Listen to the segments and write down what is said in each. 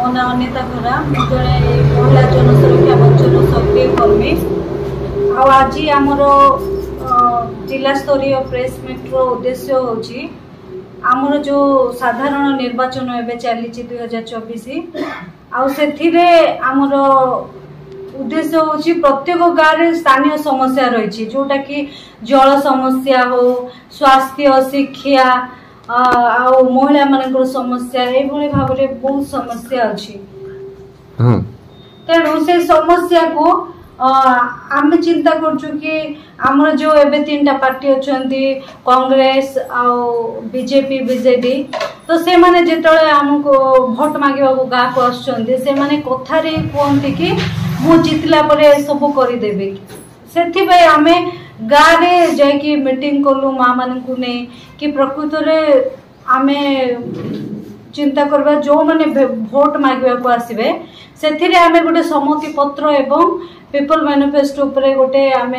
मो ना अनिता खरा जड़े महिला जनसुरक्षा मंचर सक्रिय कर्मी। आज आमर जिला स्तरीय प्रेस मीट उद्देश्य होची आमर जो साधारण निर्वाचन एवं चली 2024 आथिरे आमर उद्देश्य होची प्रत्येक गाँव में स्थानीय समस्या रही जोटा कि जल समस्या हो, स्वास्थ्य, शिक्षा महिला मान समस्या ये भाव में बहुत समस्या अच्छी। तेणु से समस्या को आम चिंता करमर जो एवं 3टा पार्टी अच्छा कांग्रेस बीजेपी बीजेडी तो से माने जिते आमको भोट मांगे गाँव को आसुँच कथार कहते कि मु जितला परे सब करदेवी से आम गाँव में जाकि मीटिंग कलु माँ मान नहीं कि प्रकृत में आम चिंता करवा जो मैंने भोट मांगे को आसवे से आम गोटे सम्मति पत्र एवं पीपल मैनिफेस्टो उपरे गोटे आम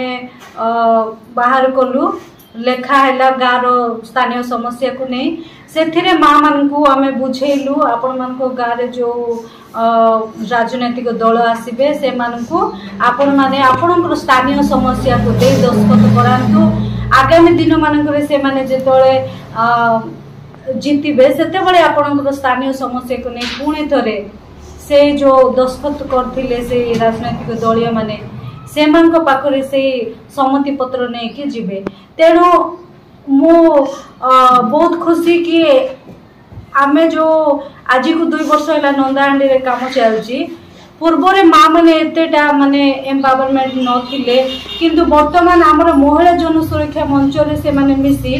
बाहर कलु लेखा है गाँव स्थानीय समस्या को नहीं से माँ मान को आम बुझेलु आपण मान गाँव में जो राजनैतिक दल आसबे से आपण माने आपण स्थानीय समस्या को दे दस्तखत करातु आगामी दिन मानक से माने जेतोले जीतबे सेते आपण स्थानीय समस्या को नहीं पुणी थरे से जो दस्तखत करथिले से राजनैतिक दलीय माने से पाखरे से सम्मति पत्र नहीं कि जीवे। तेणु मु बहुत खुशी कि आमे जो आज को 2 वर्ष है नंदाहांडी रे काम चलची पूर्व माँ मैंने एतेटा माने एम्पावरमेंट नथिले किंतु वर्तमान आमर महिला जनसुरक्षा मंच रे से माने मिसी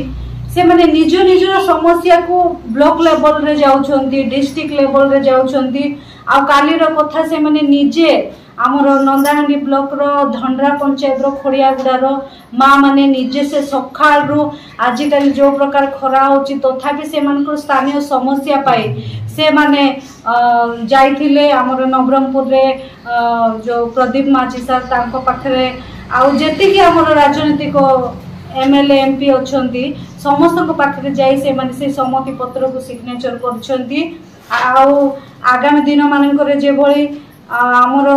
से माने निज निजर समस्या को ब्लॉक लेवल रे जाउछंती डिस्ट्रिक्ट लेवल रे जाउछंती आ कालीर कथा से माने निजे आमर नंदाहांडी ब्लॉक रो धंडरा पंचायत रो खोड़ियागुड़ार माँ माने निजे से सकाल रू आजिकल जो प्रकार खरा होची तथापि से मानकर स्थानीय समस्या पाई से माने जाइथिले आमर नवरंगपुर रे जो प्रदीप माझी सर तांको पाखरे आ जेति कि आमर राजनीतिक एमएलए एमपी अछंती समस्त को पाखरे जाई से माने से सम्मति पत्र को सिग्नेचर करछंती आगामी दिन मानकर जे भली आमर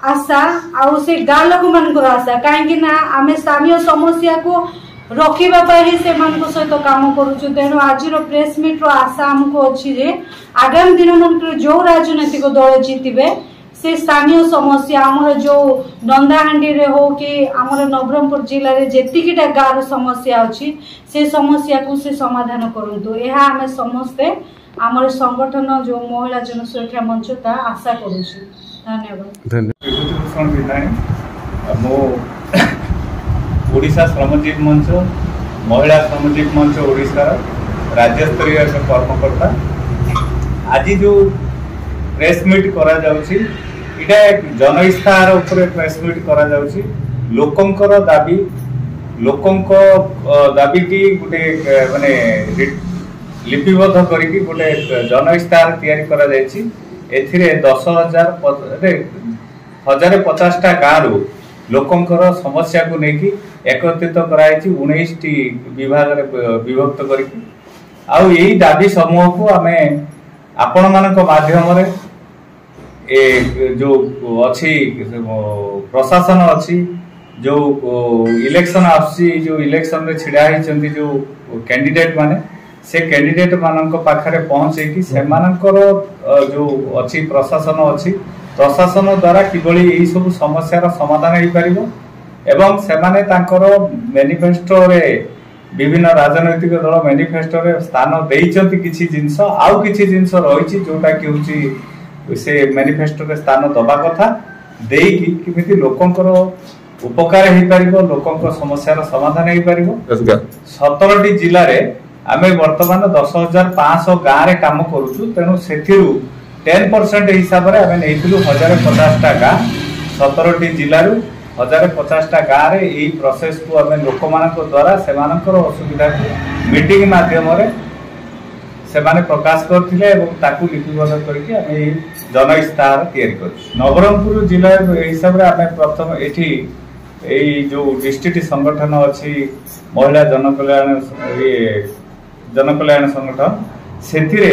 आशा आउ से गाँ लोक मान आशा कहीं आम स्थानीय समस्या को रखा ही से सहित काम करुचु। तेणु आज प्रेस मीट रो आशा आमको अच्छी जे आगामी दिन मान जो राजनैतिक दल जीतबे से स्थानीय समस्या आमर जो नंदाहांडी रे हो कि आमर नवरंगपुर जिले में जेतिकीटा गाँव समस्या अच्छी से समस्या को से समाधान करंतु यह आम समस्ते आमर संगठन जो महिला जनसुरक्षा मंच ता आशा करुछु। धन्यवाद। ओडिशा श्रमजीवी मंच महिला श्रमजीवी मंच ओडिशा राज्य स्तरीय कर्मकर्ता आज जो प्रेस मीट करा जाउछि इटा एक जन इस्ताहार ऊपर प्रेस मीट करा जाउछि लोकंकर दाबी की गोटे माने लिपिबद्ध करके गोटे जन इस्ताहार तैयारी करा जायछि एथिरे 10,050टा गाँव लोकंकर समस्या को लेकिन एकत्रित कराई 19टी विभाग विभक्त करके आउ यही दाबी समूह को आम आपण मानक माध्यम जो अच्छी प्रशासन अच्छी जो इलेक्शन आसी जो इलेक्शन रे छिड़ा होती जो कैंडिडेट माने से कैंडिडेट मानक पाखरे पहुंचे कि से मानकर जो अच्छी प्रशासन अच्छी प्रशासन द्वारा किभली यही सब समस्यार समाधान हो पार एवं सेमाने तांकर मैनिफेस्टो रे विभिन्न राजनैतिक दल मैनिफेस्टो रे स्थान देइचंती किछि जिंस आउ किछि जिंस रहिछि जोटा कि होछि से मैनिफेस्टो रे स्थान दबा कथा देई कि किमिति लोकंकर उपकार हो पार लोकंकर समस्यार समाधान हो पार 17टी जिल्ला रे आमे वर्तमान 10,500 गाँव रे काम करूछु तेणु सेथिरु 10% हिसाब रे आमे नेइथिलु 1,050टा गाँ 17टी जिल्ला रु 1,050टा गाँव रे एई प्रोसेस को आमे लोक मानक द्वारा सेमानकर असुविधा को मीटिंग माध्यम रे सेमाने प्रकाश करथिले एवं ताकू लिपिबद्ध करके आमे एई जन इस्ताहार तैयारी करू। नवरंगपुर जिला हिसाब रे आमे प्रथम एठी एई जो डिस्ट्रिक्ट संगठन अछि महिला जनकल्याण संगठन सेथिरे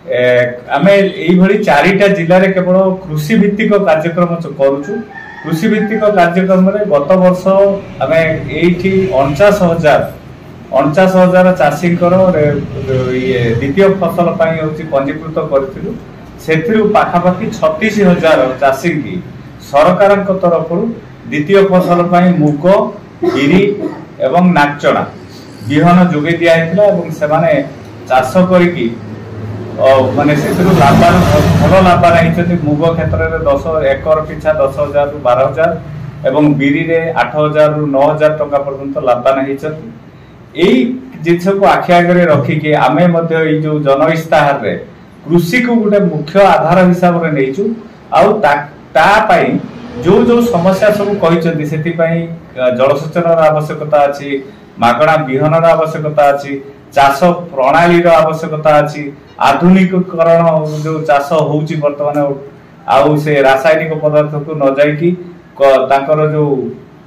आमे एइभଳି 4टा जिल्ला रे केवल कृषि भित्तिक कार्यक्रम करूछु। कृषि भित्तिक कार्यक्रम रे गत वर्ष आमे एइठी 49,000 चाषी द्वितीय फसल पंजीकृत करथिलु। सेथिरु पाखापाखि 36,000 चाषी की सरकार तरफ द्वितीय फसल मुग बिरी एवं नाचना बिहन जोगे दिया से चाष करिकी माने लाभान भल लाभान होती। मुग क्षेत्र में 10 एकर पिछा 10,000 रु 12,000 एवं बिरी रे 8,000 रु 9,000 टका पर्यंत लाभान होती। यही जिस को आखि आगे रखिकी आमे जो जन इस्ताहार रे कृषि को गोटे मुख्य आधार हिसाब से नहींचु। आपाई जो जो समस्या सब कहते से जलसेचन आवश्यकता अच्छी, मागणा विहन आवश्यकता अच्छी, चाष प्रणाली आवश्यकता अच्छी, आधुनिकीकरण जो चाष होउची वर्तमान आउ से रासायनिक पदार्थ को न जाइकी जो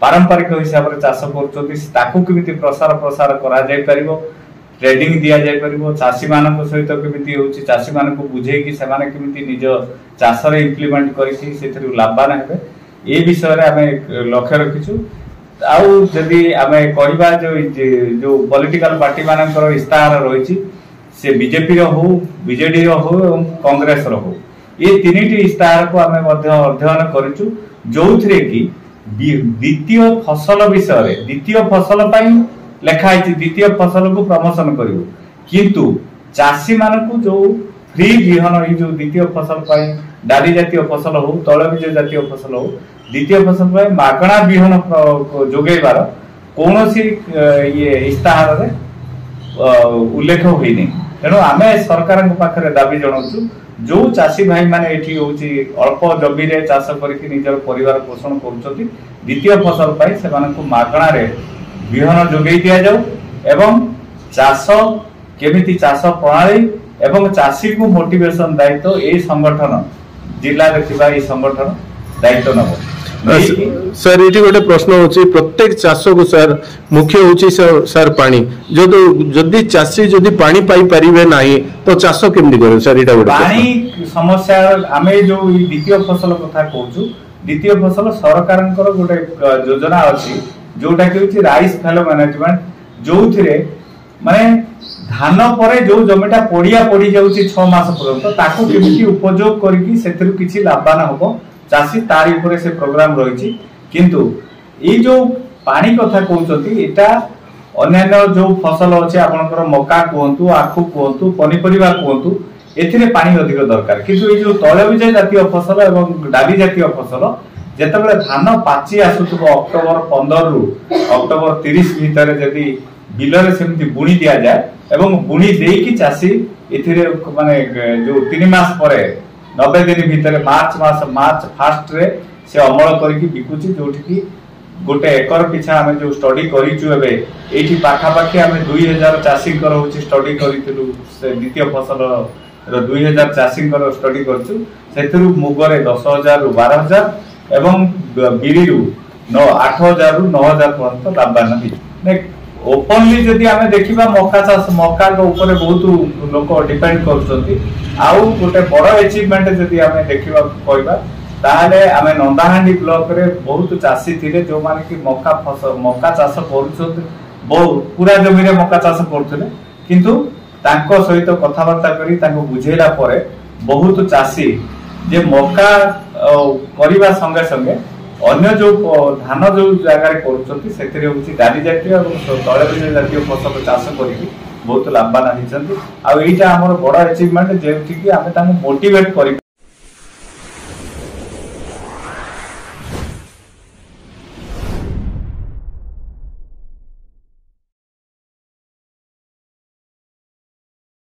पारंपरिक हिसाब से चाष करमिति प्रसार प्रसार करा जाय परिबो, ट्रेडिंग दिया जाय परिबो, चाषी मानक सहित केमिति होउची चाषी मानक बुझेकी से माने केमिति निज चाष रे इंप्लीमेंट करिकी सेथि लाभवान हेबे ए विषय रे आमे लक्ष्य रखिछु। आउ जदि आमे कहबा जो पॉलिटिकल पार्टी मानकर इस्ताहार रहिछि से बीजेपी रो हो, बीजेडी रो हो एवं कांग्रेस रो हो, ये तीनटी इस्ताहार को आमे मध्ये अध्ययन करिछु जोथरे की द्वितीय फसल विषय रे द्वितीय फसल पई लेखा है द्वितीय फसल को प्रमोशन करियो, किंतु चाषी मानकु जो फ्री बिहन जो द्वितीय फसल पाई डाली जातीय फसल हो, तैलबीज जातीय फसल हो, द्वितीय फसल पाई मागणा बिहन जोगेबार कौनसी ये इस्ताहार रे उल्लेख होई नहीं। तेणु आमे सरकार पाखरे दाबी जणाउछु जो चाषी भाई माने एठी होची अल्प जमी रे चाष करके निजर परिवार पोषण करूछथि, द्वितीय फसल पाई से मानकु मागणा रे बिहन जोगई दिया जाऊ एवं चाष केमिति चाष प्रणाली एवं चाषी को मोटिवेशन दायित्व ए संगठन जिला रे थिबा ए संगठन दायित्व नबो। सर ये गोटे प्रश्न होची प्रत्येक चाष को सर मुख्य होची सर पानी जदि चाषी जदि पानी पाई परिबे नाही तो चाष केमि करे सर एटा गोटे पानी समस्या आमे जो द्वितीय फसल कथा कहूछु द्वितीय फसल सरकारनकर गोटे योजना अछि जोटा कि राइस फैलो मैनेजमेंट जो माने धान पर जो जमीटा पड़िया पड़ी जाउची 6 मास पर्यंत ताकू केमिति उपयोग करिकी सेथिरु किछि लाभवान होबो चाषी तारी ऊपर से प्रोग्राम रही। किंतु ये जो पानी कथा कहते एटा अन्य जो फसल अच्छे आपनकर मका कहतु, आखु कहतु, पनीपरिया कहतु एथिरे पानी अधिक दरकार। किंतु ये जो तैलबीज जातीय फसल एवं डाली जातीय फसल जेतेबेले धान पाची आसुथबो अक्टोबर 15 रु अक्टोबर 30 भितर जदि बिलरे सेमति बुणी दिया जाए एवं बुणी देकी चाषी एथिरे माने जो 3 मास परे 90 दिन भितर मार्च फास्ट रे से अमल करके बिकुची जोठी की गोटे एकर पिछा हमें जो स्टडी करिचु एबे एठी पाखापाखि हमें 2000 चाषी कर होची स्टडी करितलु से द्वितीय फसल रो 2000 चाषी कर स्टडी करचु सेथिरु मुगरे 10,000 रु 12,000 एवं बिरीरु 8,000 रु 9,000 पर्यंत लाभवान भी। ओपनली जदि आमे देखिबा मक्का चाष मक्का के ऊपर बहुत लोक डिपेंड करछंती आउ गोटे बड़ अचीवमेंट जदि आमे देखिबा कहबा ताले आमे नंदाहांडी ब्लॉक रे बहुत चाषी थिले जो माने कि मक्का चाष करूछंती बहुत पूरा जमी रे मक्का चाष करथले, किंतु तांको सहित कथाबार्ता करी तांको बुझेला परे बहुत चाषी जे मक्का करिबा संगे संगे अन्य जो धान जो जगह करुछंती सेथिरे होची डाली जातीय और तैलबीज जातीय फसल चाष करिकी बहुत लाभवान होइछंती। आ एटा हमर बड़ अचीवमेंट जेठी कि आमे तांको मोटिवेट करी